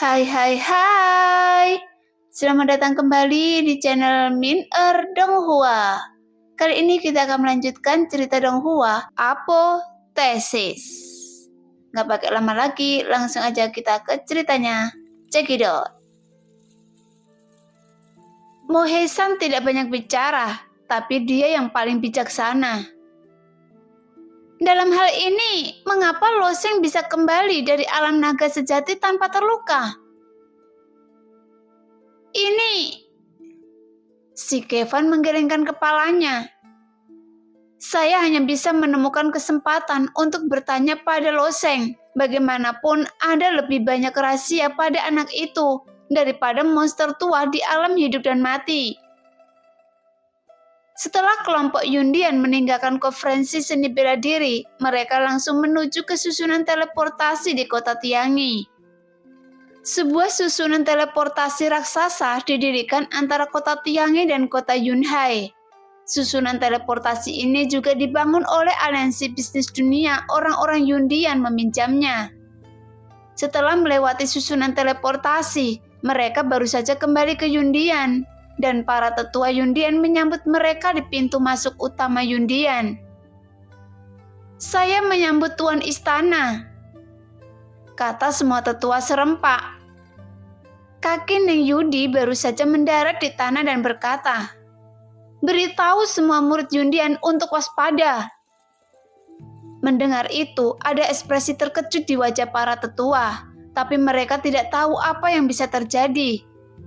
Hai hai hai. Selamat datang kembali di channel Min Donghua. Kali ini kita akan melanjutkan cerita Donghua, Apotheosis. Nggak pakai lama lagi, langsung aja kita ke ceritanya. Check it out. Mohe-san tidak banyak bicara, tapi dia yang paling bijaksana. Dalam hal ini, mengapa Loseng bisa kembali dari alam naga sejati tanpa terluka? Ini, si Kevin menggelengkan kepalanya. Saya hanya bisa menemukan kesempatan untuk bertanya pada Loseng. Bagaimanapun ada lebih banyak rahasia pada anak itu daripada monster tua di alam hidup dan mati. Setelah kelompok Yundian meninggalkan konferensi seni bela diri, mereka langsung menuju ke susunan teleportasi di kota Tiangi. Sebuah susunan teleportasi raksasa didirikan antara kota Tiangi dan kota Yunhai. Susunan teleportasi ini juga dibangun oleh aliansi bisnis dunia orang-orang Yundian meminjamnya. Setelah melewati susunan teleportasi, mereka baru saja kembali ke Yundian, dan para tetua Yundian menyambut mereka di pintu masuk utama Yundian. Saya menyambut Tuan Istana, kata semua tetua serempak. Kaki Neng Yudi baru saja mendarat di tanah dan berkata, "Beritahu semua murid Yundian untuk waspada." Mendengar itu, ada ekspresi terkejut di wajah para tetua, tapi mereka tidak tahu apa yang bisa terjadi,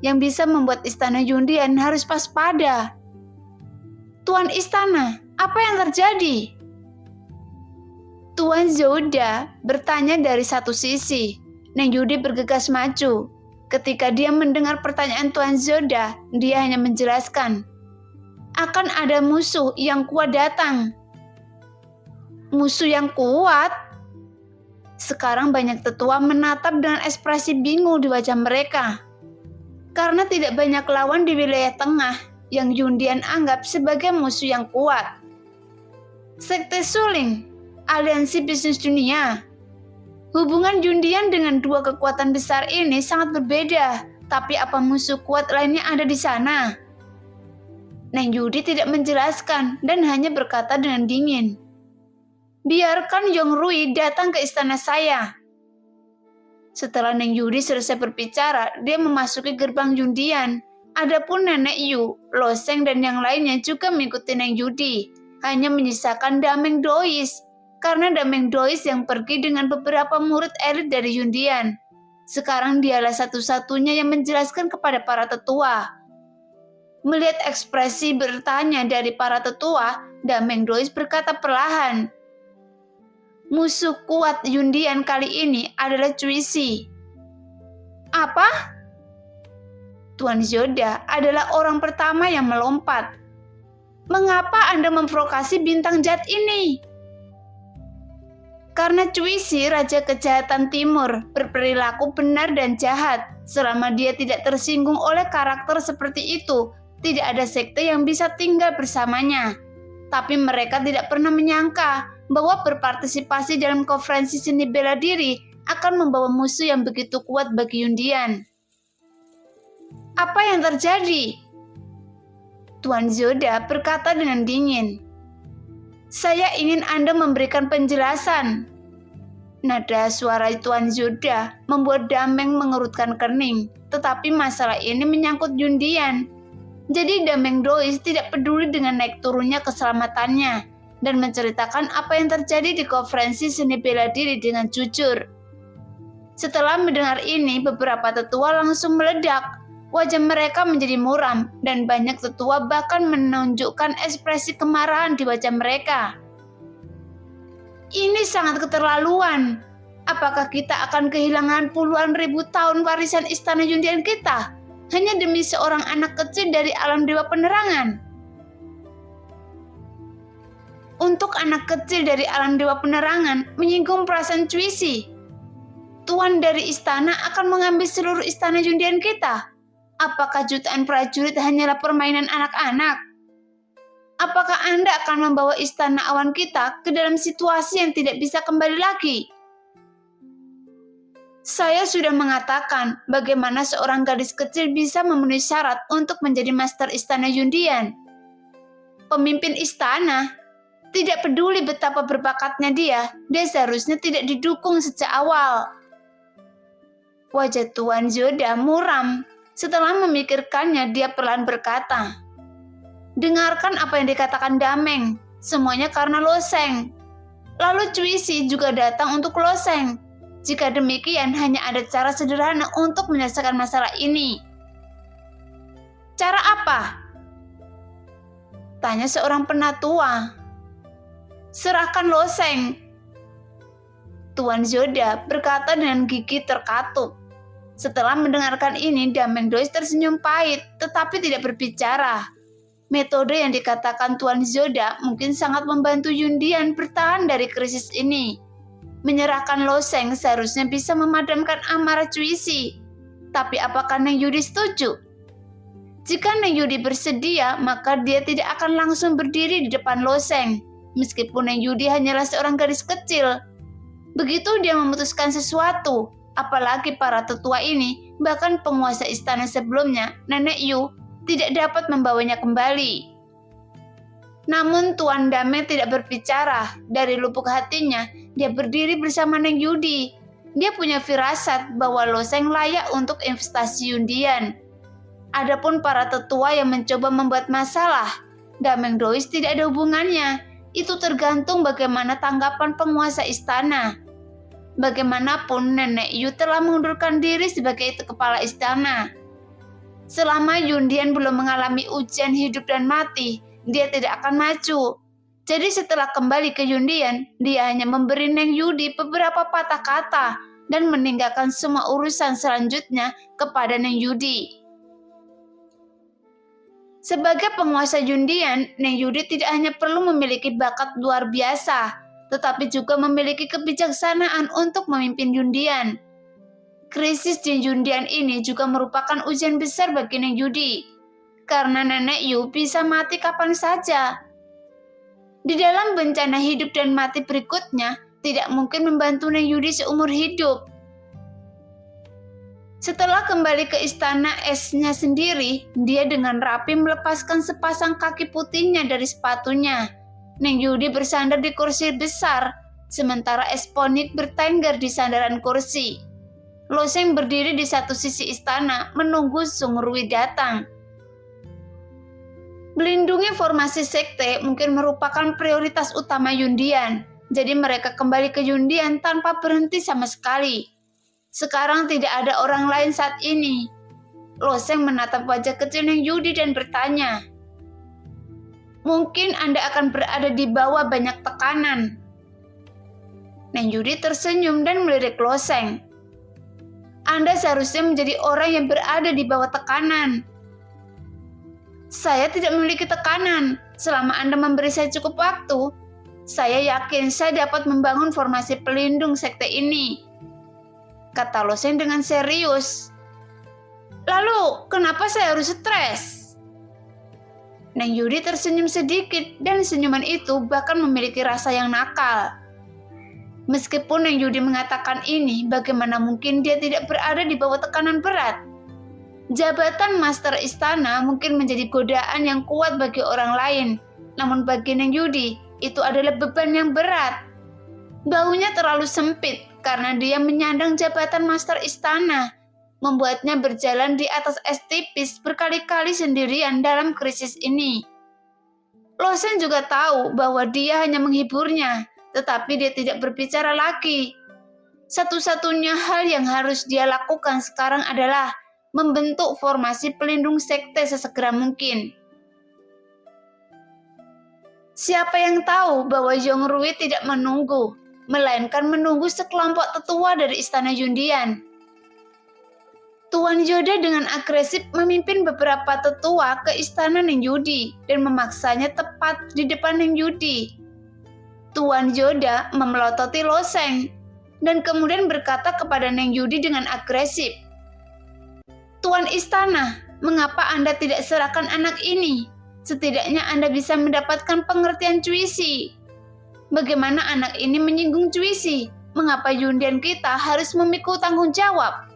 yang bisa membuat istana Yundian harus waspada. "Tuan Istana, apa yang terjadi?" Tuan Zoda bertanya dari satu sisi. Neng Yudi bergegas maju. Ketika dia mendengar pertanyaan Tuan Zoda, dia hanya menjelaskan, "Akan ada musuh yang kuat datang." Musuh yang kuat? Sekarang banyak tetua menatap dengan ekspresi bingung di wajah mereka. Karena tidak banyak lawan di wilayah tengah yang Yundian anggap sebagai musuh yang kuat. Sekte Suling, aliansi bisnis dunia. Hubungan Yundian dengan dua kekuatan besar ini sangat berbeda, tapi apa musuh kuat lainnya ada di sana? Neng Yudi tidak menjelaskan dan hanya berkata dengan dingin, "Biarkan Yong Rui datang ke istana saya." Setelah Neng Yudi selesai berbicara, dia memasuki gerbang Yundian. Adapun Nenek Yu, Loseng dan yang lainnya juga mengikuti Neng Yudi. Hanya menyisakan Dameng Dois, karena Dameng Dois yang pergi dengan beberapa murid elit dari Yundian. Sekarang dialah satu-satunya yang menjelaskan kepada para tetua. Melihat ekspresi bertanya dari para tetua, Dameng Dois berkata perlahan, "Musuh kuat Yundian kali ini adalah Cuisi." "Apa?" Tuan Zoda adalah orang pertama yang melompat. "Mengapa Anda memprovokasi bintang Jat ini?" Karena Cuisi, Raja Kejahatan Timur, berperilaku benar dan jahat. Selama dia tidak tersinggung oleh karakter seperti itu, tidak ada sekte yang bisa tinggal bersamanya. Tapi mereka tidak pernah menyangka bahwa berpartisipasi dalam konferensi seni bela diri akan membawa musuh yang begitu kuat bagi Yundian. "Apa yang terjadi?" Tuan Zoda berkata dengan dingin. "Saya ingin Anda memberikan penjelasan." Nada suara Tuan Zoda membuat Dameng mengerutkan kening, tetapi masalah ini menyangkut Yundian. Jadi Dameng Dois tidak peduli dengan naik turunnya keselamatannya dan menceritakan apa yang terjadi di konferensi seni bela diri dengan jujur. Setelah mendengar ini, beberapa tetua langsung meledak. Wajah mereka menjadi muram dan banyak tetua bahkan menunjukkan ekspresi kemarahan di wajah mereka. "Ini sangat keterlaluan. Apakah kita akan kehilangan puluhan ribu tahun warisan istana Yundian kita hanya demi seorang anak kecil dari alam dewa penerangan?" Untuk anak kecil dari alam dewa penerangan menyinggung perasaan Cuisi. Tuan dari istana akan mengambil seluruh istana Yundian kita. Apakah jutaan prajurit hanyalah permainan anak-anak? Apakah Anda akan membawa istana awan kita ke dalam situasi yang tidak bisa kembali lagi? Saya sudah mengatakan bagaimana seorang gadis kecil bisa memenuhi syarat untuk menjadi master istana Yundian. Pemimpin istana, tidak peduli betapa berbakatnya dia seharusnya tidak didukung sejak awal. Wajah Tuan Zoda muram. Setelah memikirkannya, dia perlahan berkata, "Dengarkan apa yang dikatakan Dameng, semuanya karena Loseng. Lalu Cuisi juga datang untuk Loseng. Jika demikian, hanya ada cara sederhana untuk menyelesaikan masalah ini." "Cara apa?" tanya seorang penatua. "Serahkan Loseng." Tuan Zoda berkata dengan gigi terkatup. Setelah mendengarkan ini, Dameng Dois tersenyum pahit, tetapi tidak berbicara. Metode yang dikatakan Tuan Zoda mungkin sangat membantu Yundian bertahan dari krisis ini. Menyerahkan Loseng seharusnya bisa memadamkan amarah Cuisi. Tapi apakah Neng Yudi setuju? Jika Neng Yudi bersedia, maka dia tidak akan langsung berdiri di depan Loseng. Meskipun Neng Yudi hanyalah seorang gadis kecil. Begitu dia memutuskan sesuatu, apalagi para tetua ini, bahkan penguasa istana sebelumnya, Nenek Yu, tidak dapat membawanya kembali. Namun Tuan Dameng tidak berbicara. Dari lubuk hatinya, dia berdiri bersama Neng Yudi. Dia punya firasat bahwa Loseng layak untuk investasi Yundian. Adapun para tetua yang mencoba membuat masalah, Dameng Dois tidak ada hubungannya. Itu tergantung bagaimana tanggapan penguasa istana. Bagaimanapun, Nenek Yu telah mengundurkan diri sebagai kepala istana. Selama Yundian belum mengalami ujian hidup dan mati, dia tidak akan maju. Jadi setelah kembali ke Yundian, dia hanya memberi Neng Yudi beberapa patah kata dan meninggalkan semua urusan selanjutnya kepada Neng Yudi. Sebagai penguasa Yundian, Neng Yudi tidak hanya perlu memiliki bakat luar biasa, tetapi juga memiliki kebijaksanaan untuk memimpin Yundian. Krisis di Yundian ini juga merupakan ujian besar bagi Neng Yudi, karena Nenek Yu bisa mati kapan saja. Di dalam bencana hidup dan mati berikutnya, tidak mungkin membantu Neng Yudi seumur hidup. Setelah kembali ke istana esnya sendiri, dia dengan rapi melepaskan sepasang kaki putihnya dari sepatunya. Neng Yudi bersandar di kursi besar, sementara Esponit bertengger di sandaran kursi. Loseng berdiri di satu sisi istana, menunggu Sung Rui datang. Melindungi formasi sekte mungkin merupakan prioritas utama Yundian, jadi mereka kembali ke Yundian tanpa berhenti sama sekali. Sekarang tidak ada orang lain saat ini. Loseng menatap wajah kecil Neng Yudi dan bertanya, "Mungkin Anda akan berada di bawah banyak tekanan." Neng Yudi tersenyum dan melirik Loseng. "Anda seharusnya menjadi orang yang berada di bawah tekanan." "Saya tidak memiliki tekanan. Selama Anda memberi saya cukup waktu, saya yakin saya dapat membangun formasi pelindung sekte ini," kata Loseng dengan serius. "Lalu, kenapa saya harus stres?" Neng Yudi tersenyum sedikit dan senyuman itu bahkan memiliki rasa yang nakal. Meskipun Neng Yudi mengatakan ini, bagaimana mungkin dia tidak berada di bawah tekanan berat? Jabatan Master Istana mungkin menjadi godaan yang kuat bagi orang lain, namun bagi Neng Yudi, itu adalah beban yang berat. Baunya terlalu sempit karena dia menyandang jabatan Master Istana, membuatnya berjalan di atas es tipis berkali-kali sendirian dalam krisis ini. Loseng juga tahu bahwa dia hanya menghiburnya, tetapi dia tidak berbicara lagi. Satu-satunya hal yang harus dia lakukan sekarang adalah membentuk formasi pelindung sekte sesegera mungkin. Siapa yang tahu bahwa Yong Rui tidak menunggu, melainkan menunggu sekelompok tetua dari istana Yundian. Tuan Zoda dengan agresif memimpin beberapa tetua ke istana Neng Yudi dan memaksanya tepat di depan Neng Yudi. Tuan Zoda memelototi Loseng dan kemudian berkata kepada Neng Yudi dengan agresif, "Tuan Istana, mengapa Anda tidak serahkan anak ini? Setidaknya Anda bisa mendapatkan pengertian Cuisi. Bagaimana anak ini menyinggung Cuisi? mengapa Yundian kita harus memikul tanggung jawab.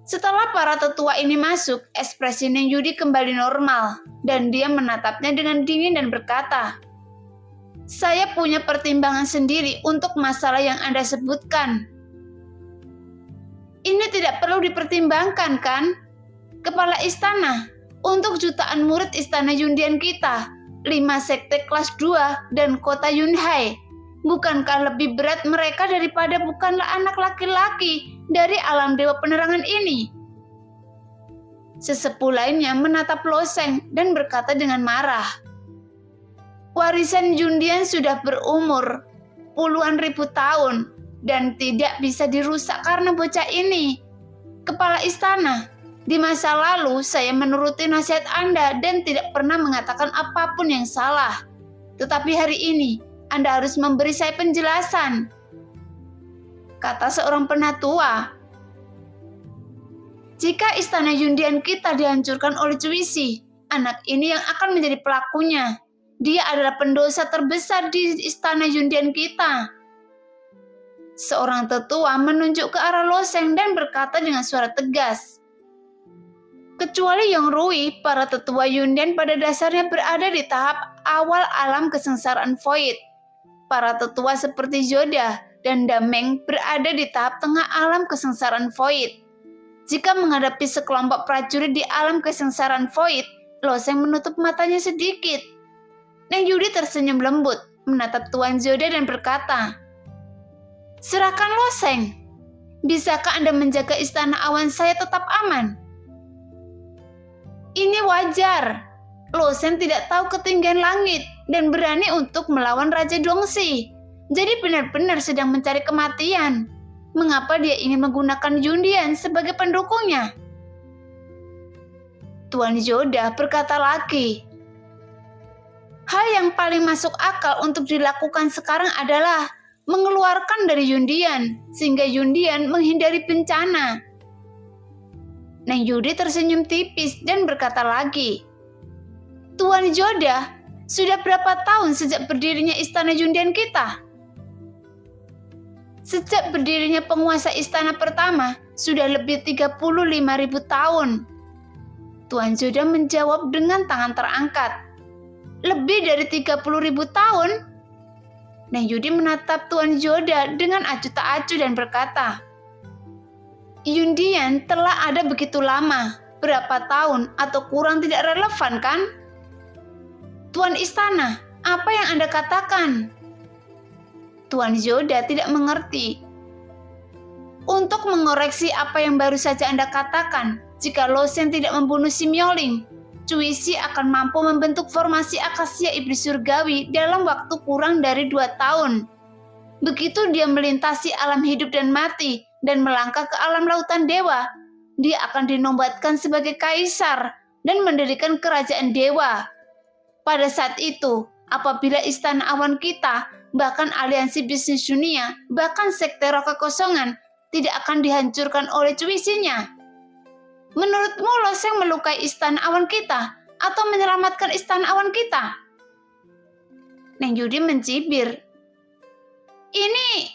Setelah para tetua ini masuk, ekspresi Neng Yudi kembali normal, dan dia menatapnya dengan dingin dan berkata, "Saya punya pertimbangan sendiri untuk masalah yang Anda sebutkan." "Ini tidak perlu dipertimbangkan, kan? Kepala istana, untuk jutaan murid istana Yundian kita, 5 sekte kelas 2 dan kota Yunhai, bukankah lebih berat mereka daripada bukanlah anak laki-laki dari alam dewa penerangan ini?" Sesepuh lainnya menatap Loseng dan berkata dengan marah, "Warisan Yundian sudah berumur puluhan ribu tahun dan tidak bisa dirusak karena bocah ini. Kepala istana, di masa lalu saya menuruti nasihat Anda dan tidak pernah mengatakan apapun yang salah. Tetapi hari ini Anda harus memberi saya penjelasan," kata seorang penatua. "Jika istana Yundian kita dihancurkan oleh Cuisi, anak ini yang akan menjadi pelakunya. Dia adalah pendosa terbesar di istana Yundian kita." Seorang tetua menunjuk ke arah Loseng dan berkata dengan suara tegas, "Kecuali Yang Rui, para tetua Yundian pada dasarnya berada di tahap awal alam kesengsaraan Void. Para tetua seperti Zoda dan Dameng berada di tahap tengah alam kesengsaraan Void. Jika menghadapi sekelompok prajurit di alam kesengsaraan Void," Loseng menutup matanya sedikit. Neng Yudi tersenyum lembut, menatap Tuan Zoda dan berkata, "Serahkan Loseng. Bisakah Anda menjaga istana awan saya tetap aman?" "Ini wajar. Loseng tidak tahu ketinggian langit dan berani untuk melawan Raja Dongsi. Jadi benar-benar sedang mencari kematian. Mengapa dia ingin menggunakan Yundian sebagai pendukungnya?" Tuan Zoda berkata lagi, "Hal yang paling masuk akal untuk dilakukan sekarang adalah mengeluarkan dari Yundian, sehingga Yundian menghindari bencana." Neng Yudi tersenyum tipis dan berkata lagi, "Tuan Zoda, sudah berapa tahun sejak berdirinya istana Yundian kita?" "Sejak berdirinya penguasa istana pertama, sudah lebih 35.000 tahun." Tuan Zoda menjawab dengan tangan terangkat. "Lebih dari 30.000 tahun?" Neng Yudi menatap Tuan Zoda dengan acuh tak acuh dan berkata, "Yundian telah ada begitu lama, berapa tahun atau kurang tidak relevan, kan?" "Tuan Istana, apa yang Anda katakan?" Tuan Zoda tidak mengerti. "Untuk mengoreksi apa yang baru saja Anda katakan, jika Loseng tidak membunuh Simyoling, Cuisi akan mampu membentuk formasi akasia iblis surgawi dalam waktu kurang dari 2 tahun. Begitu dia melintasi alam hidup dan mati dan melangkah ke alam lautan dewa, dia akan dinobatkan sebagai kaisar dan mendirikan kerajaan dewa. Pada saat itu, apabila istana awan kita, bahkan aliansi bisnis dunia, bahkan sekte roh kekosongan, tidak akan dihancurkan oleh Cuisinya. Menurutmu Loseng melukai istana awan kita atau menyelamatkan istana awan kita?" Neng Yudi mencibir. "Ini..."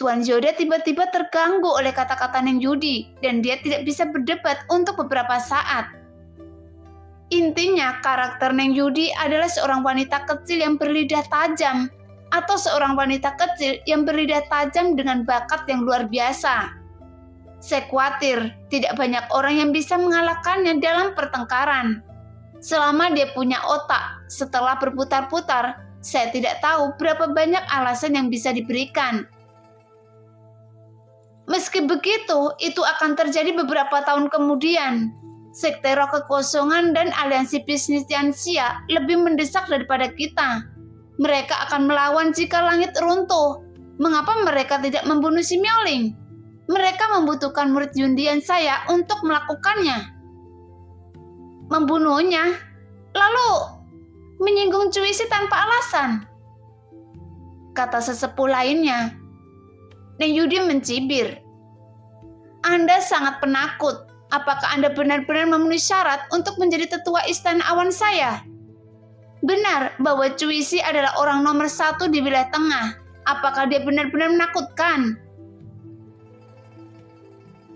Tuan Zoda tiba-tiba terganggu oleh kata-kata Neng Yudi dan dia tidak bisa berdebat untuk beberapa saat. Intinya, karakter Neng Yudi adalah seorang wanita kecil yang berlidah tajam atau seorang wanita kecil yang berlidah tajam dengan bakat yang luar biasa. Saya khawatir tidak banyak orang yang bisa mengalahkannya dalam pertengkaran. Selama dia punya otak, setelah berputar-putar, saya tidak tahu berapa banyak alasan yang bisa diberikan. Meski begitu, itu akan terjadi beberapa tahun kemudian. Sekte roh kekosongan dan aliansi bisnis Tianxia lebih mendesak daripada kita. Mereka akan melawan jika langit runtuh. Mengapa mereka tidak membunuh Simyoling? Mereka membutuhkan murid Yundian saya untuk melakukannya. Membunuhnya, lalu menyinggung Cuisi tanpa alasan, kata sesepuh lainnya. Neng Yudi mencibir. "Anda sangat penakut. Apakah Anda benar-benar memenuhi syarat untuk menjadi tetua istana awan saya?" "Benar bahwa Cuisi adalah orang nomor 1 di wilayah tengah. Apakah dia benar-benar menakutkan?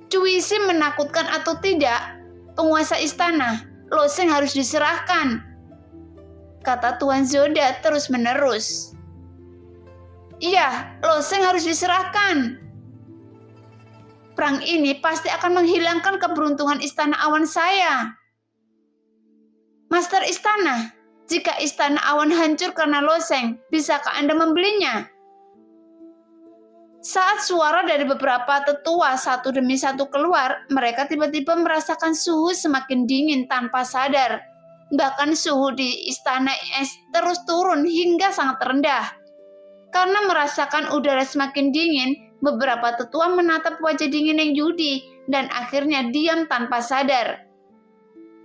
Cuisi menakutkan atau tidak, penguasa istana, Lo Sheng harus diserahkan, kata Tuan Zoda terus-menerus. Iya, Lo Sheng harus diserahkan. Perang ini pasti akan menghilangkan keberuntungan istana awan saya. Master istana, jika istana awan hancur karena Lo Sheng, bisakah Anda membelinya? Saat suara dari beberapa tetua satu demi satu keluar, mereka tiba-tiba merasakan suhu semakin dingin tanpa sadar. Bahkan suhu di istana es terus turun hingga sangat rendah. Karena merasakan udara semakin dingin, beberapa tetua menatap wajah dingin Neng Yudi dan akhirnya diam tanpa sadar.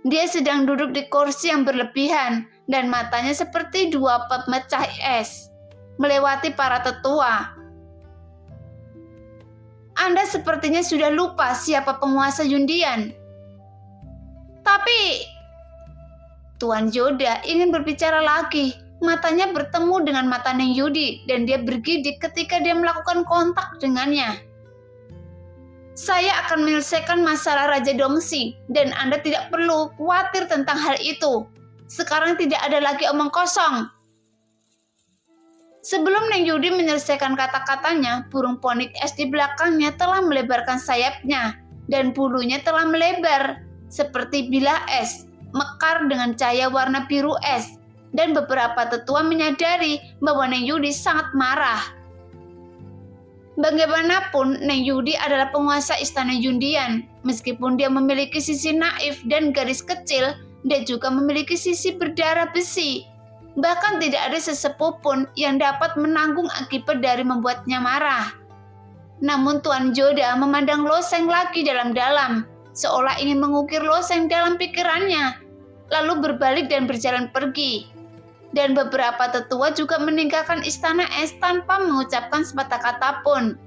Dia sedang duduk di kursi yang berlebihan dan matanya seperti dua pemecah es, melewati para tetua. Anda sepertinya sudah lupa siapa penguasa Yundian. Tapi Tuan Zoda ingin berbicara lagi. Matanya bertemu dengan mata Neng Yudi dan dia bergidik ketika dia melakukan kontak dengannya. Saya akan menyelesaikan masalah Raja Dongxi dan Anda tidak perlu khawatir tentang hal itu. Sekarang tidak ada lagi omong kosong. Sebelum Neng Yudi menyelesaikan kata-katanya, burung ponik es di belakangnya telah melebarkan sayapnya dan bulunya telah melebar seperti bilah es, mekar dengan cahaya warna biru es, dan beberapa tetua menyadari bahwa Neng Yudi sangat marah. Bagaimanapun, Neng Yudi adalah penguasa istana Yundian. Meskipun dia memiliki sisi naif dan garis kecil, dia juga memiliki sisi berdarah besi. Bahkan tidak ada sesepuh pun yang dapat menanggung akibat dari membuatnya marah. Namun Tuan Zoda memandang Lo Sheng lagi dalam-dalam, seolah ingin mengukir Lo Sheng dalam pikirannya, lalu berbalik dan berjalan pergi. Dan beberapa tetua juga meninggalkan istana es tanpa mengucapkan sepatah kata pun.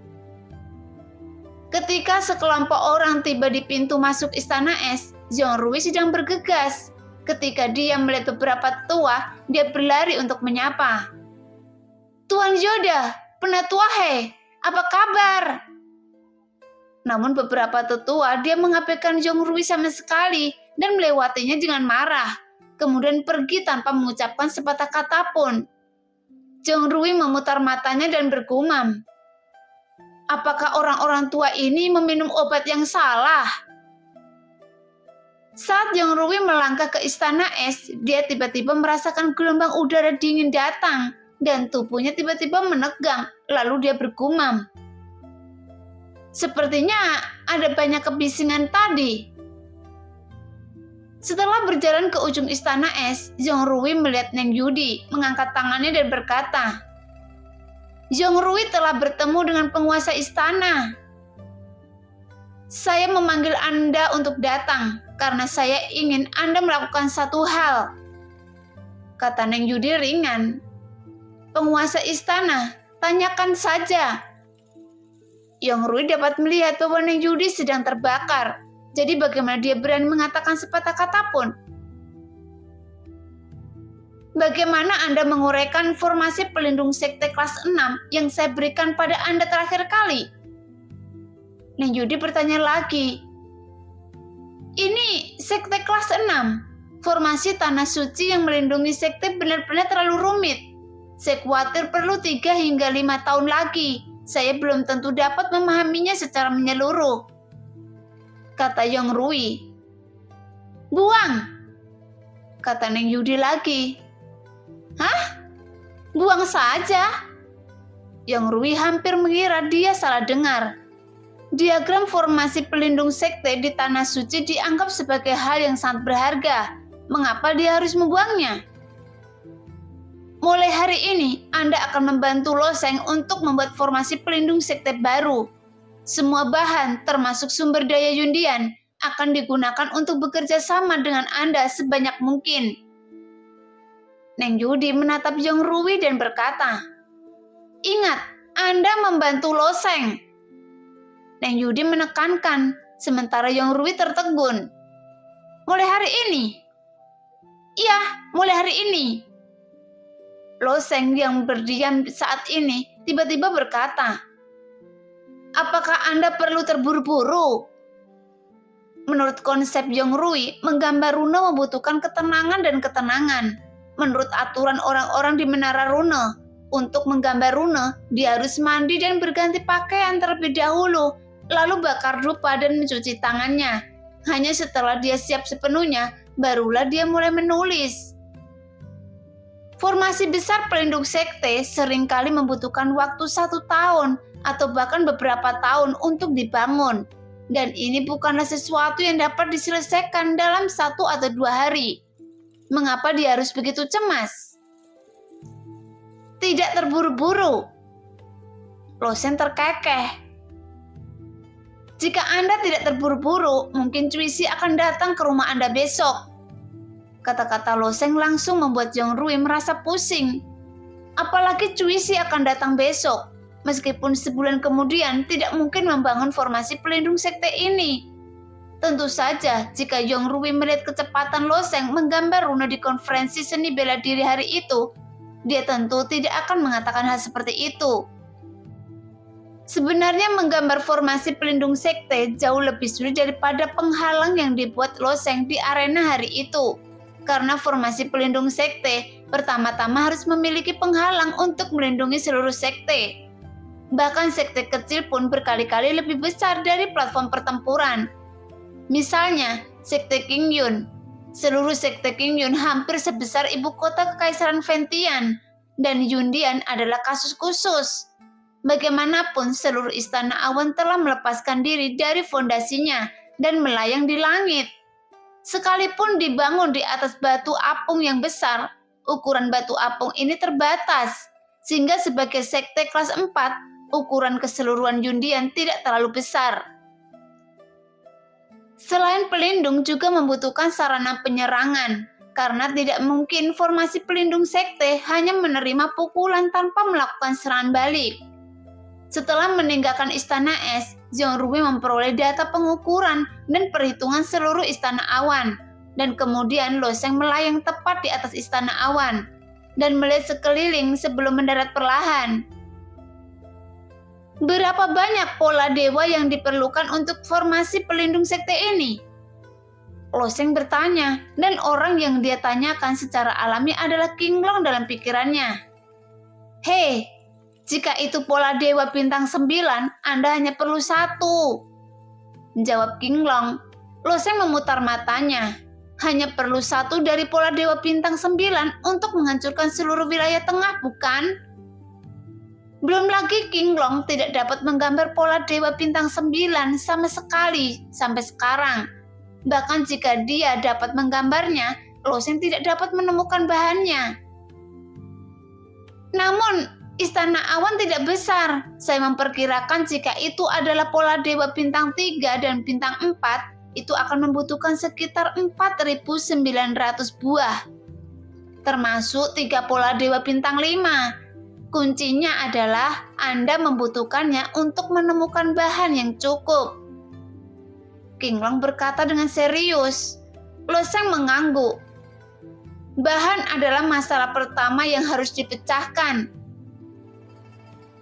Ketika sekelompok orang tiba di pintu masuk istana es, Zhong Rui sedang bergegas. Ketika dia melihat beberapa tetua, dia berlari untuk menyapa. Tuan Zoda, Penatua He, apa kabar? Namun beberapa tetua dia mengabaikan Zhong Rui sama sekali dan melewatinya dengan marah, kemudian pergi tanpa mengucapkan sepatah kata pun. Zhong Rui memutar matanya dan bergumam. Apakah orang-orang tua ini meminum obat yang salah? Saat Zhong Rui melangkah ke istana es, dia tiba-tiba merasakan gelombang udara dingin datang dan tubuhnya tiba-tiba menegang, lalu dia bergumam. Sepertinya ada banyak kebisingan tadi. Setelah berjalan ke ujung istana es, Zhong Rui melihat Neng Yudi, mengangkat tangannya dan berkata, Zhong Rui telah bertemu dengan penguasa istana. Saya memanggil Anda untuk datang karena saya ingin Anda melakukan satu hal, kata Neng Yudi ringan. Penguasa istana, tanyakan saja. Zhong Rui dapat melihat bahwa Neng Yudi sedang terbakar, jadi bagaimana dia berani mengatakan sepatah kata pun? Bagaimana Anda menguraikan formasi pelindung sekte kelas 6 yang saya berikan pada Anda terakhir kali? Neng Yudi bertanya lagi. Ini sekte kelas 6. Formasi tanah suci yang melindungi sekte benar-benar terlalu rumit. Saya khawatir perlu 3 hingga 5 tahun lagi. Saya belum tentu dapat memahaminya secara menyeluruh, kata Zhong Rui. Buang, kata Neng Yudi lagi. Hah? Buang saja? Zhong Rui hampir mengira dia salah dengar. Diagram formasi pelindung sekte di tanah suci dianggap sebagai hal yang sangat berharga. Mengapa dia harus membuangnya? Mulai hari ini, Anda akan membantu Lo Sheng untuk membuat formasi pelindung sekte baru. Semua bahan, termasuk sumber daya Yundian, akan digunakan untuk bekerja sama dengan Anda sebanyak mungkin. Neng Yudi menatap Zhong Rui dan berkata, Ingat, Anda membantu Lo Sheng. Neng Yudi menekankan, sementara Zhong Rui tertegun. Mulai hari ini? Iya, mulai hari ini. Lo Sheng yang berdiam saat ini tiba-tiba berkata, "Apakah Anda perlu terburu-buru?" Menurut konsep Yongrui, menggambar rune membutuhkan ketenangan dan ketenangan. Menurut aturan orang-orang di Menara Rune, untuk menggambar rune, dia harus mandi dan berganti pakaian terlebih dahulu, lalu bakar dupa dan mencuci tangannya. Hanya setelah dia siap sepenuhnya, barulah dia mulai menulis. Formasi besar pelindung sekte seringkali membutuhkan waktu 1 tahun atau bahkan beberapa tahun untuk dibangun. Dan ini bukanlah sesuatu yang dapat diselesaikan dalam 1 atau 2 hari. Mengapa dia harus begitu cemas? Tidak terburu-buru. Losen terkekeh. Jika Anda tidak terburu-buru, mungkin Cuisi akan datang ke rumah Anda besok. Kata-kata Loseng langsung membuat Yongrui merasa pusing. Apalagi Cuisi akan datang besok. Meskipun sebulan kemudian tidak mungkin membangun formasi pelindung sekte ini. Tentu saja, jika Yongrui melihat kecepatan Loseng menggambar rune di konferensi seni bela diri hari itu, dia tentu tidak akan mengatakan hal seperti itu. Sebenarnya menggambar formasi pelindung sekte jauh lebih sulit daripada penghalang yang dibuat Loseng di arena hari itu. Karena formasi pelindung sekte pertama-tama harus memiliki penghalang untuk melindungi seluruh sekte. Bahkan sekte kecil pun berkali-kali lebih besar dari platform pertempuran. Misalnya, sekte Qingyun. Seluruh sekte Qingyun hampir sebesar ibu kota Kekaisaran Ventian, dan Yundian adalah kasus khusus. Bagaimanapun, seluruh istana awan telah melepaskan diri dari fondasinya dan melayang di langit. Sekalipun dibangun di atas batu apung yang besar, ukuran batu apung ini terbatas, sehingga sebagai sekte kelas 4, ukuran keseluruhan Yundian tidak terlalu besar. Selain pelindung juga membutuhkan sarana penyerangan, karena tidak mungkin formasi pelindung sekte hanya menerima pukulan tanpa melakukan serangan balik. Setelah meninggalkan Istana Es, Yongrui memperoleh data pengukuran dan perhitungan seluruh Istana Awan, dan kemudian Loseng melayang tepat di atas Istana Awan, dan melihat sekeliling sebelum mendarat perlahan. Berapa banyak pola dewa yang diperlukan untuk formasi pelindung sekte ini? Loseng bertanya, dan orang yang dia tanyakan secara alami adalah Qinglong dalam pikirannya. Hei, jika itu pola dewa bintang 9, Anda hanya perlu 1. Jawab Qinglong. Loseng memutar matanya. Hanya perlu 1 dari pola dewa bintang 9 untuk menghancurkan seluruh wilayah tengah, bukan? Belum lagi Qinglong tidak dapat menggambar pola dewa bintang 9 sama sekali sampai sekarang. Bahkan jika dia dapat menggambarnya, Loseng tidak dapat menemukan bahannya. Namun, Istana Awan tidak besar. Saya memperkirakan jika itu adalah pola dewa bintang 3 dan bintang 4, itu akan membutuhkan sekitar 4.900 buah. Termasuk 3 pola dewa bintang 5. Kuncinya adalah Anda membutuhkannya untuk menemukan bahan yang cukup. Qinglong berkata dengan serius. Loseng mengangguk. Bahan adalah masalah pertama yang harus dipecahkan.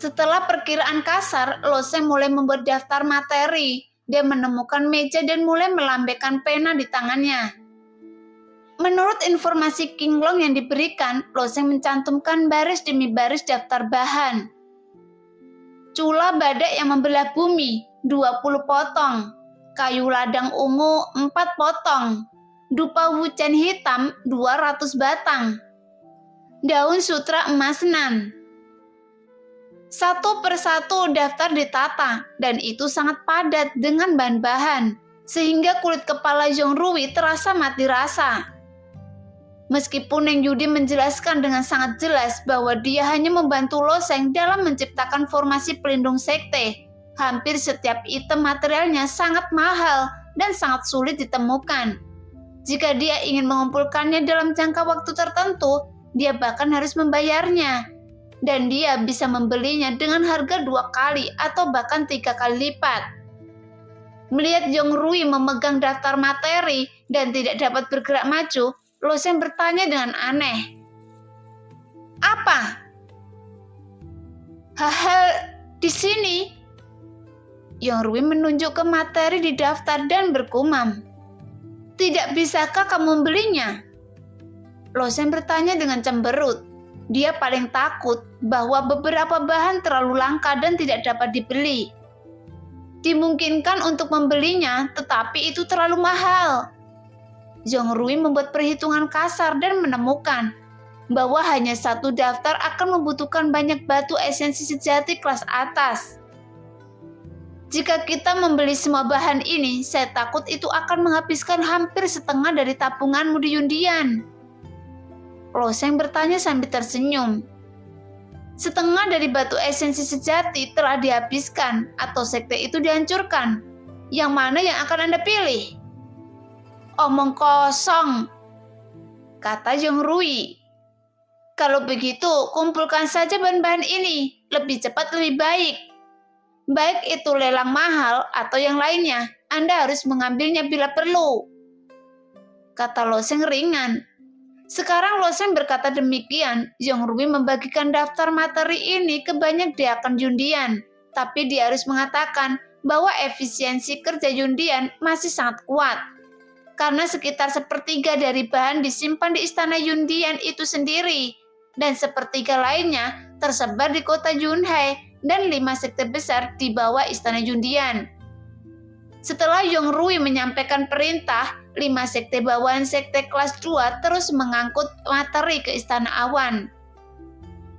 Setelah perkiraan kasar, Loseng mulai membuat daftar materi. Dia menemukan meja dan mulai melambaikan pena di tangannya. Menurut informasi Qinglong yang diberikan, Loseng mencantumkan baris demi baris daftar bahan. Cula badai yang membelah bumi, 20 potong. Kayu ladang ungu, 4 potong. Dupa hujan hitam, 200 batang. Daun sutra emas 6. Satu persatu daftar ditata, dan itu sangat padat dengan bahan-bahan, sehingga kulit kepala Yongrui terasa mati rasa. Meskipun Neng Yudi menjelaskan dengan sangat jelas bahwa dia hanya membantu Loseng dalam menciptakan formasi pelindung sekte, hampir setiap item materialnya sangat mahal dan sangat sulit ditemukan. Jika dia ingin mengumpulkannya dalam jangka waktu tertentu, dia bahkan harus membayarnya. Dan dia bisa membelinya dengan harga 2 kali atau bahkan 3 kali lipat. Melihat Yongrui memegang daftar materi dan tidak dapat bergerak maju, Loseng bertanya dengan aneh. Apa? Hal di sini. Yongrui menunjuk ke materi di daftar dan bergumam. Tidak bisakah kamu membelinya? Loseng bertanya dengan cemberut. Dia paling takut bahwa beberapa bahan terlalu langka dan tidak dapat dibeli. Dimungkinkan untuk membelinya, tetapi itu terlalu mahal. Yongrui membuat perhitungan kasar dan menemukan bahwa hanya satu daftar akan membutuhkan banyak batu esensi sejati kelas atas. Jika kita membeli semua bahan ini, saya takut itu akan menghabiskan hampir setengah dari tabunganmu di undian. Loseng bertanya sambil tersenyum. Setengah dari batu esensi sejati telah dihabiskan atau sekte itu dihancurkan. Yang mana yang akan Anda pilih? Omong kosong, kata Yongrui. Kalau begitu, kumpulkan saja bahan-bahan ini. Lebih cepat lebih baik. Baik itu lelang mahal atau yang lainnya, Anda harus mengambilnya bila perlu, kata Loseng ringan. Sekarang Loseng berkata demikian, Yongrui membagikan daftar materi ini ke banyak diaken Yundian, tapi dia harus mengatakan bahwa efisiensi kerja Yundian masih sangat kuat. Karena sekitar sepertiga dari bahan disimpan di istana Yundian itu sendiri, dan sepertiga lainnya tersebar di kota Yunhai dan 5 sekte besar di bawah istana Yundian. Setelah Yongrui menyampaikan perintah, 5 sekte bawahan sekte kelas 2 terus mengangkut materi ke Istana Awan.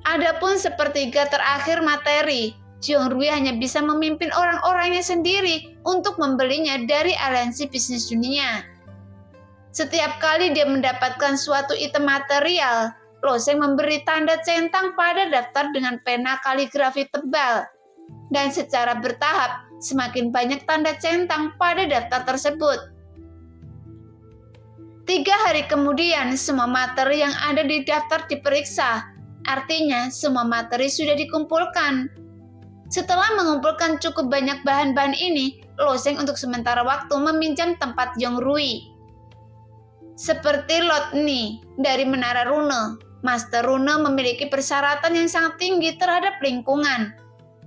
Adapun sepertiga terakhir materi, Yongrui hanya bisa memimpin orang-orangnya sendiri untuk membelinya dari aliansi bisnis dunia. Setiap kali dia mendapatkan suatu item material, Loseng memberi tanda centang pada daftar dengan pena kaligrafi tebal. Dan secara bertahap, semakin banyak tanda centang pada daftar tersebut. 3 hari kemudian, semua materi yang ada di daftar diperiksa. Artinya, semua materi sudah dikumpulkan. Setelah mengumpulkan cukup banyak bahan-bahan ini, Loseng untuk sementara waktu meminjam tempat Yongrui. Seperti Lotni dari Menara Rune, Master Rune memiliki persyaratan yang sangat tinggi terhadap lingkungan.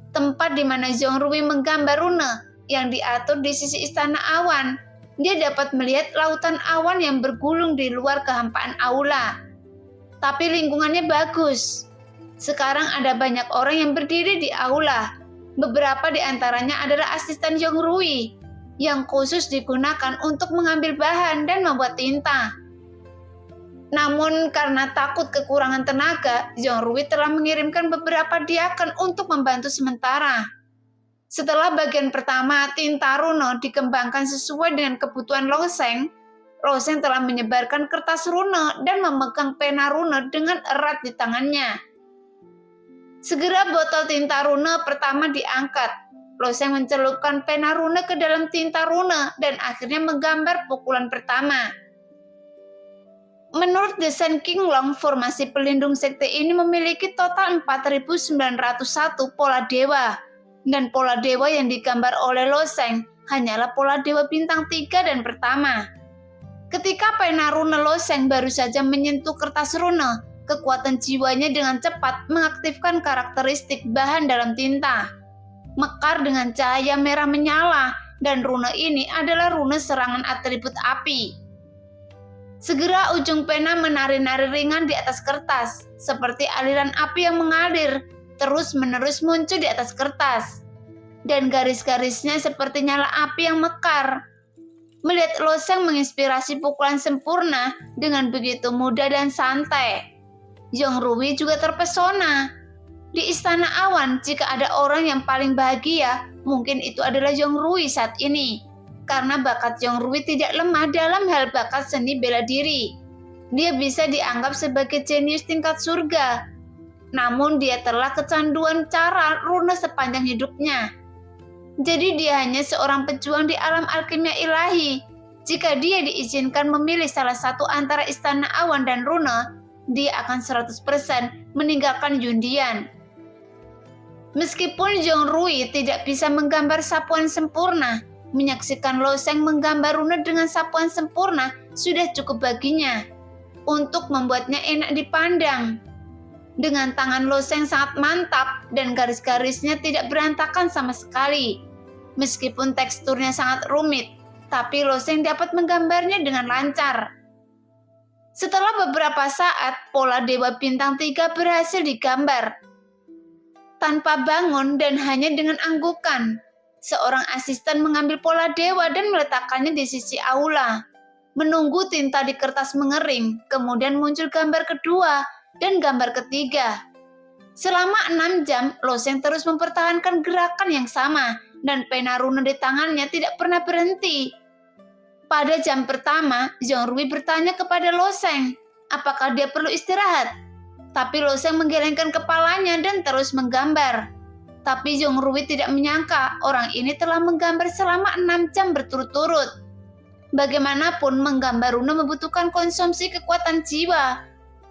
Tempat di mana Yongrui menggambar rune yang diatur di sisi Istana Awan, dia dapat melihat lautan awan yang bergulung di luar kehampaan aula. Tapi lingkungannya bagus. Sekarang ada banyak orang yang berdiri di aula. Beberapa di antaranya adalah asisten Yongrui yang khusus digunakan untuk mengambil bahan dan membuat tinta. Namun karena takut kekurangan tenaga, Yongrui telah mengirimkan beberapa diaken untuk membantu sementara. Setelah bagian pertama tinta rune dikembangkan sesuai dengan kebutuhan Loseng, Loseng telah menyebarkan kertas rune dan memegang pena rune dengan erat di tangannya. Segera botol tinta rune pertama diangkat. Loseng mencelupkan pena rune ke dalam tinta rune dan akhirnya menggambar pukulan pertama. Menurut desain Qinglong, formasi pelindung sekte ini memiliki total 4.901 pola dewa. Dan pola dewa yang digambar oleh Loseng hanyalah pola dewa bintang 3 dan pertama. Ketika pena rune Loseng baru saja menyentuh kertas rune, kekuatan jiwanya dengan cepat mengaktifkan karakteristik bahan dalam tinta. Mekar dengan cahaya merah menyala, dan rune ini adalah rune serangan atribut api. Segera ujung pena menari-nari ringan di atas kertas, seperti aliran api yang mengalir, terus-menerus muncul di atas kertas. Dan garis-garisnya seperti nyala api yang mekar. Melihat Loseng menginspirasi pukulan sempurna dengan begitu mudah dan santai, Yongrui juga terpesona. Di Istana Awan, jika ada orang yang paling bahagia, mungkin itu adalah Yongrui saat ini. Karena bakat Yongrui tidak lemah dalam hal bakat seni bela diri. Dia bisa dianggap sebagai jenius tingkat surga. Namun dia telah kecanduan cara rune sepanjang hidupnya. Jadi dia hanya seorang pejuang di alam alkimia ilahi. Jika dia diizinkan memilih salah satu antara Istana Awan dan rune, dia akan 100% meninggalkan Yundian. Meskipun Yongrui tidak bisa menggambar sapuan sempurna, menyaksikan Loseng menggambar rune dengan sapuan sempurna sudah cukup baginya untuk membuatnya enak dipandang. Dengan tangan Loseng sangat mantap dan garis-garisnya tidak berantakan sama sekali. Meskipun teksturnya sangat rumit, tapi Loseng dapat menggambarnya dengan lancar. Setelah beberapa saat, pola Dewa Bintang 3 berhasil digambar. Tanpa bangun dan hanya dengan anggukan, seorang asisten mengambil pola dewa dan meletakkannya di sisi aula. Menunggu tinta di kertas mengering, kemudian muncul gambar kedua dan gambar ketiga. Selama 6 jam, Loseng terus mempertahankan gerakan yang sama dan pena runa di tangannya tidak pernah berhenti. Pada jam pertama, Zhongrui bertanya kepada Loseng, apakah dia perlu istirahat? Tapi Loseng menggelengkan kepalanya dan terus menggambar. Tapi Zhongrui tidak menyangka orang ini telah menggambar selama 6 jam berturut-turut. Bagaimanapun menggambar runa membutuhkan konsumsi kekuatan jiwa.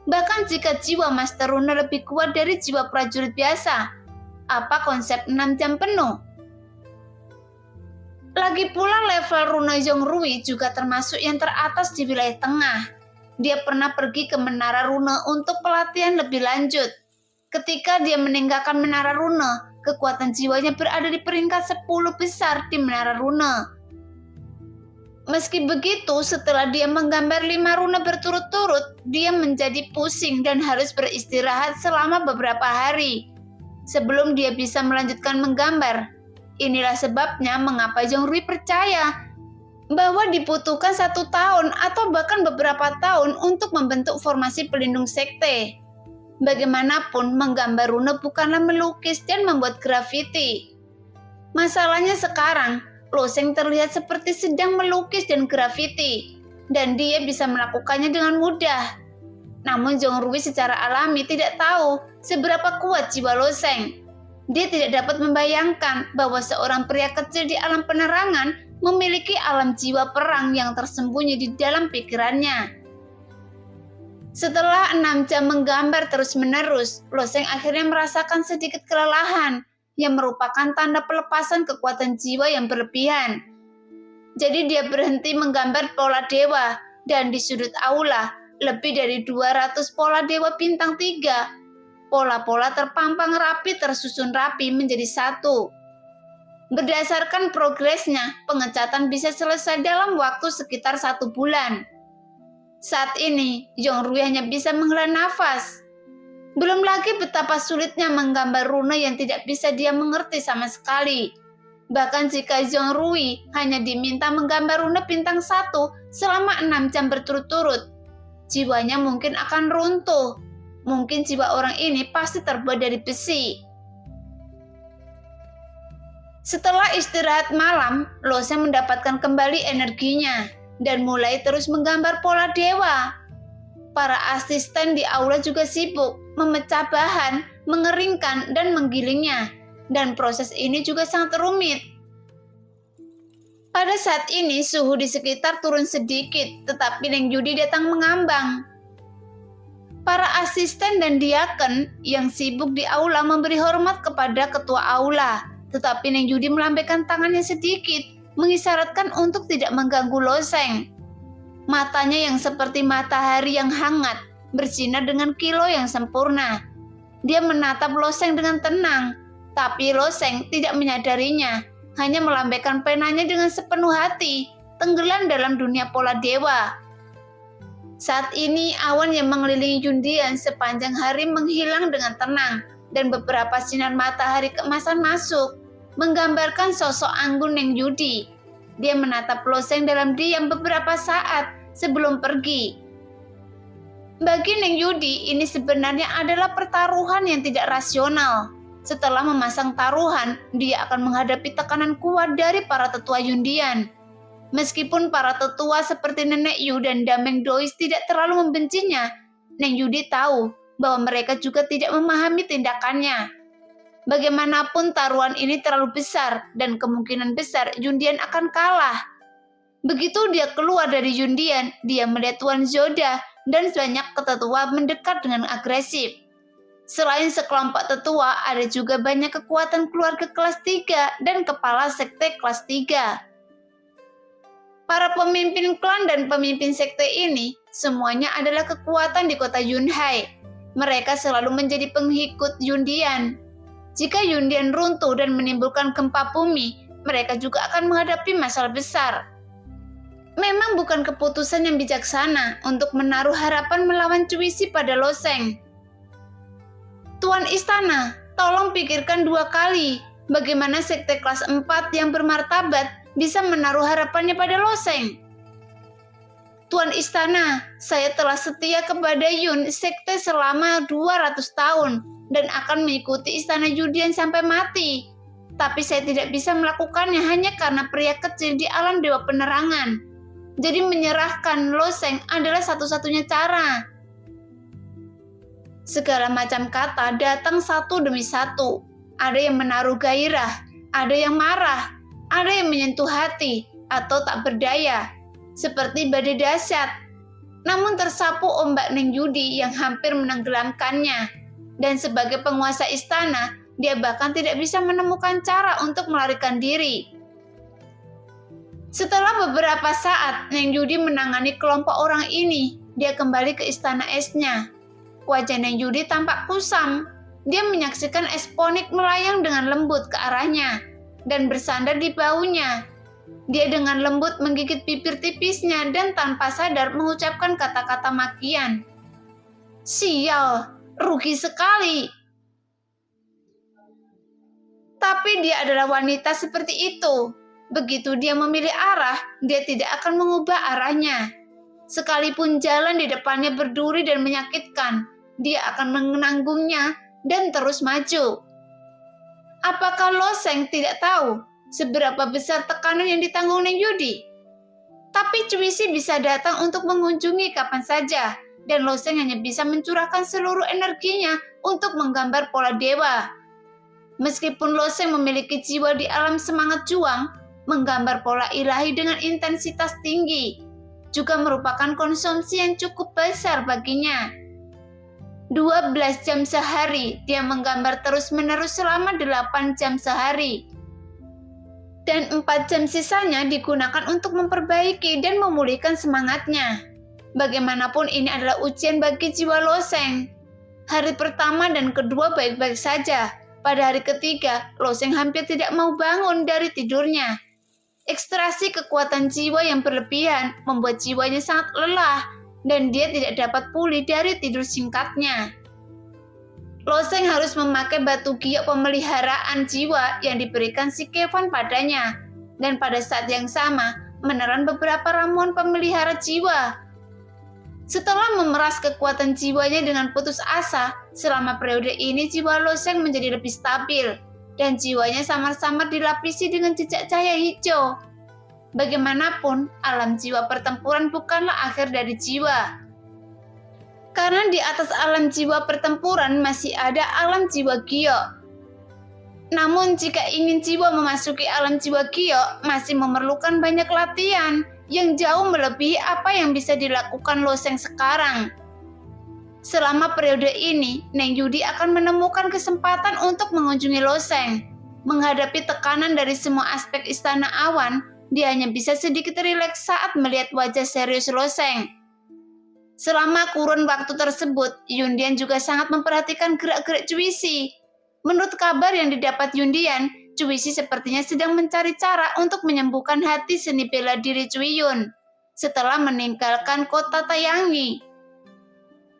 Bahkan jika jiwa Master Runa lebih kuat dari jiwa prajurit biasa, apa konsep 6 jam penuh? Lagi pula level runa Zhongrui juga termasuk yang teratas di wilayah tengah. Dia pernah pergi ke Menara Runa untuk pelatihan lebih lanjut. Ketika dia meninggalkan Menara Runa, kekuatan jiwanya berada di peringkat 10 besar di Menara Runa. Meski begitu, setelah dia menggambar 5 runa berturut-turut, dia menjadi pusing dan harus beristirahat selama beberapa hari sebelum dia bisa melanjutkan menggambar. Inilah sebabnya mengapa Zhongrui percaya bahwa dibutuhkan 1 tahun atau bahkan beberapa tahun untuk membentuk formasi pelindung sekte. Bagaimanapun, menggambar runa bukanlah melukis dan membuat grafiti. Masalahnya sekarang, Loseng terlihat seperti sedang melukis dan grafiti, dan dia bisa melakukannya dengan mudah. Namun Zhongrui secara alami tidak tahu seberapa kuat jiwa Loseng. Dia tidak dapat membayangkan bahwa seorang pria kecil di alam penerangan memiliki alam jiwa perang yang tersembunyi di dalam pikirannya. Setelah 6 jam menggambar terus-menerus, Loseng akhirnya merasakan sedikit kelelahan, yang merupakan tanda pelepasan kekuatan jiwa yang berlebihan. Jadi dia berhenti menggambar pola dewa, dan di sudut aula, lebih dari 200 pola Dewa Bintang 3. Pola-pola terpampang rapi tersusun rapi menjadi satu. Berdasarkan progresnya, pengecatan bisa selesai dalam waktu sekitar 1 bulan. Saat ini, Zhongrui hanya bisa menghela nafas. Belum lagi betapa sulitnya menggambar runa yang tidak bisa dia mengerti sama sekali. Bahkan jika Zhongrui hanya diminta menggambar runa bintang 1 selama 6 jam berturut-turut, jiwanya mungkin akan runtuh. Mungkin jiwa orang ini pasti terbuat dari besi. Setelah istirahat malam, Loseng mendapatkan kembali energinya dan mulai terus menggambar pola dewa. Para asisten di aula juga sibuk memecah bahan, mengeringkan, dan menggilingnya. Dan proses ini juga sangat rumit. Pada saat ini suhu di sekitar turun sedikit, tetapi Neng Yudi datang mengambang. Para asisten dan diaken yang sibuk di aula memberi hormat kepada ketua aula, tetapi Neng Yudi melambaikan tangannya sedikit, mengisyaratkan untuk tidak mengganggu Loseng. Matanya yang seperti matahari yang hangat, bersinar dengan kilau yang sempurna. Dia menatap Loseng dengan tenang, tapi Loseng tidak menyadarinya, hanya melambaikan penanya dengan sepenuh hati, tenggelam dalam dunia pola dewa. Saat ini awan yang mengelilingi Yundian sepanjang hari menghilang dengan tenang, dan beberapa sinar matahari keemasan masuk, menggambarkan sosok anggun Neng Yudi. Dia menatap Loseng dalam diam beberapa saat sebelum pergi. Bagi Neng Yudi, ini sebenarnya adalah pertaruhan yang tidak rasional. Setelah memasang taruhan, dia akan menghadapi tekanan kuat dari para tetua Yundian. Meskipun para tetua seperti Nenek Yu dan Dameng Dois tidak terlalu membencinya, Neng Yudi tahu bahwa mereka juga tidak memahami tindakannya. Bagaimanapun taruhan ini terlalu besar dan kemungkinan besar Yundian akan kalah. Begitu dia keluar dari Yundian, dia melihat Tuan Zoda dan banyak tetua mendekat dengan agresif. Selain sekelompok tetua, ada juga banyak kekuatan keluarga kelas 3 dan kepala sekte kelas 3. Para pemimpin klan dan pemimpin sekte ini semuanya adalah kekuatan di kota Yunhai. Mereka selalu menjadi pengikut Yundian. Jika Yundian runtuh dan menimbulkan gempa bumi, mereka juga akan menghadapi masalah besar. Memang bukan keputusan yang bijaksana untuk menaruh harapan melawan Cuisi pada Loseng. Tuan Istana, tolong pikirkan 2 kali bagaimana sekte kelas 4 yang bermartabat bisa menaruh harapannya pada Loseng. Tuan Istana, saya telah setia kepada Yun sekte selama 200 tahun dan akan mengikuti Istana Yundian sampai mati. Tapi saya tidak bisa melakukannya hanya karena pria kecil di alam Dewa Penerangan. Jadi menyerahkan Loseng adalah satu-satunya cara. Segala macam kata datang satu demi satu. Ada yang menaruh gairah, ada yang marah, ada yang menyentuh hati atau tak berdaya, seperti badai dahsyat. Namun tersapu ombak Neng Yudi yang hampir menenggelamkannya. Dan sebagai penguasa istana, dia bahkan tidak bisa menemukan cara untuk melarikan diri. Setelah beberapa saat Neng Yudi menangani kelompok orang ini, dia kembali ke istana esnya. Wajah Neng Yudi tampak kusam. Dia menyaksikan es ponik melayang dengan lembut ke arahnya dan bersandar di bahunya. Dia dengan lembut menggigit bibir tipisnya dan tanpa sadar mengucapkan kata-kata makian. Sial, rugi sekali. Tapi dia adalah wanita seperti itu. Begitu dia memilih arah, dia tidak akan mengubah arahnya. Sekalipun jalan di depannya berduri dan menyakitkan, dia akan menanggungnya dan terus maju. Apakah Loseng tidak tahu seberapa besar tekanan yang ditanggung Neng Yudi? Tapi Cuisi bisa datang untuk mengunjungi kapan saja, dan Loseng hanya bisa mencurahkan seluruh energinya untuk menggambar pola dewa. Meskipun Loseng memiliki jiwa di alam semangat juang, menggambar pola ilahi dengan intensitas tinggi juga merupakan konsumsi yang cukup besar baginya. 12 jam sehari, dia menggambar terus-menerus selama 8 jam sehari. Dan 4 jam sisanya digunakan untuk memperbaiki dan memulihkan semangatnya. Bagaimanapun ini adalah ujian bagi jiwa Loseng. Hari pertama dan kedua baik-baik saja. Pada hari ketiga, Loseng hampir tidak mau bangun dari tidurnya. Ekstraksi kekuatan jiwa yang berlebihan membuat jiwanya sangat lelah dan dia tidak dapat pulih dari tidur singkatnya. Loseng harus memakai batu giok pemeliharaan jiwa yang diberikan si Kevin padanya, dan pada saat yang sama menelan beberapa ramuan pemelihara jiwa. Setelah memeras kekuatan jiwanya dengan putus asa, selama periode ini jiwa Loseng menjadi lebih stabil, dan jiwanya samar-samar dilapisi dengan jejak cahaya hijau. Bagaimanapun, alam jiwa pertempuran bukanlah akhir dari jiwa. Karena di atas alam jiwa pertempuran masih ada alam jiwa giok. Namun jika ingin jiwa memasuki alam jiwa giok, masih memerlukan banyak latihan yang jauh melebihi apa yang bisa dilakukan Loseng sekarang. Selama periode ini, Neng Yudi akan menemukan kesempatan untuk mengunjungi Loseng. Menghadapi tekanan dari semua aspek istana awan, dia hanya bisa sedikit rileks saat melihat wajah serius Loseng. Selama kurun waktu tersebut, Yundian juga sangat memperhatikan gerak-gerik Cuisi. Menurut kabar yang didapat Yundian, Cuisi sepertinya sedang mencari cara untuk menyembuhkan hati seni bela diri Cuiyun setelah meninggalkan kota Tayangi.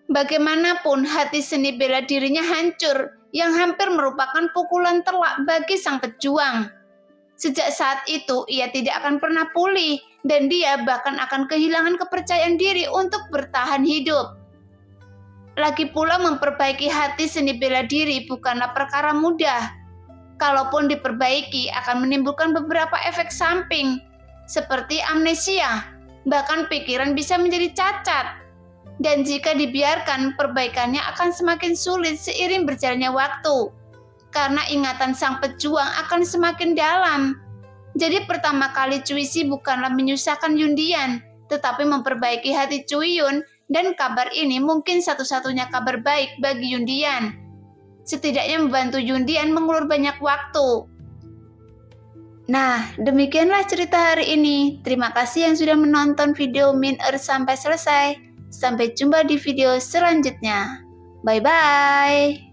Bagaimanapun hati seni bela dirinya hancur, yang hampir merupakan pukulan telak bagi sang pejuang. Sejak saat itu, ia tidak akan pernah pulih, dan dia bahkan akan kehilangan kepercayaan diri untuk bertahan hidup. Lagi pula memperbaiki hati seni bela diri bukanlah perkara mudah. Kalaupun diperbaiki akan menimbulkan beberapa efek samping, seperti amnesia, bahkan pikiran bisa menjadi cacat. Dan jika dibiarkan, perbaikannya akan semakin sulit seiring berjalannya waktu. Karena ingatan sang pejuang akan semakin dalam. Jadi pertama kali Cuisi bukanlah menyusahkan Yundian, tetapi memperbaiki hati Cuiyun, dan kabar ini mungkin satu-satunya kabar baik bagi Yundian. Setidaknya membantu Yundian mengulur banyak waktu. Nah, demikianlah cerita hari ini. Terima kasih yang sudah menonton video Min Earth sampai selesai. Sampai jumpa di video selanjutnya. Bye-bye.